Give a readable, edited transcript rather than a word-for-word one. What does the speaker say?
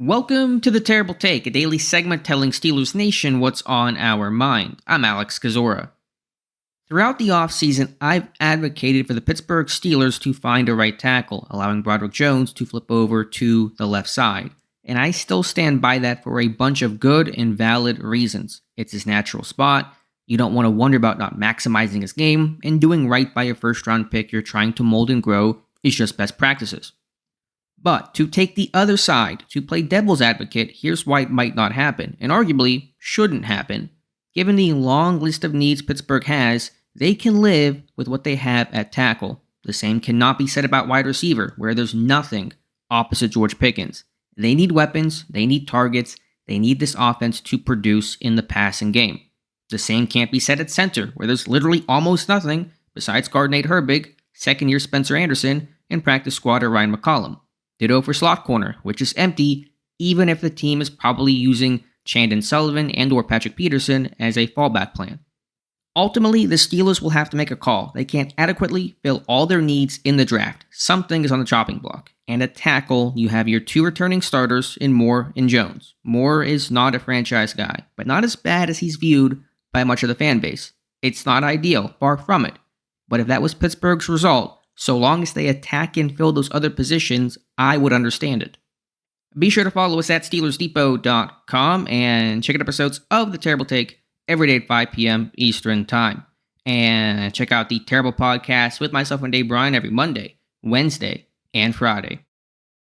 Welcome to The Terrible Take, a daily segment telling Steelers Nation what's on our mind. I'm Alex Kozora. Throughout the offseason, I've advocated for the Pittsburgh Steelers to find a right tackle, allowing Broderick Jones to flip over to the left side. And I still stand by that for a bunch of good and valid reasons. It's his natural spot. You don't want to wonder about not maximizing his game, and doing right by a first-round pick you're trying to mold and grow is just best practices. But to take the other side, to play devil's advocate, here's why it might not happen, and arguably shouldn't happen. Given the long list of needs Pittsburgh has, they can live with what they have at tackle. The same cannot be said about wide receiver, where there's nothing opposite George Pickens. They need weapons, they need targets, they need this offense to produce in the passing game. The same can't be said at center, where there's literally almost nothing besides guard Nate Herbig, second-year Spencer Anderson, and practice squatter Ryan McCollum. Ditto for slot corner, which is empty, even if the team is probably using Chandon Sullivan and or Patrick Peterson as a fallback plan. Ultimately, the Steelers will have to make a call. They can't adequately fill all their needs in the draft. Something is on the chopping block. And at tackle, you have your two returning starters in Moore and Jones. Moore is not a franchise guy, but not as bad as he's viewed by much of the fan base. It's not ideal, far from it. But if that was Pittsburgh's result, so long as they attack and fill those other positions, I would understand it. Be sure to follow us at SteelersDepot.com and check out episodes of The Terrible Take every day at 5 p.m. Eastern Time. And check out The Terrible Podcast with myself and Dave Bryan every Monday, Wednesday, and Friday.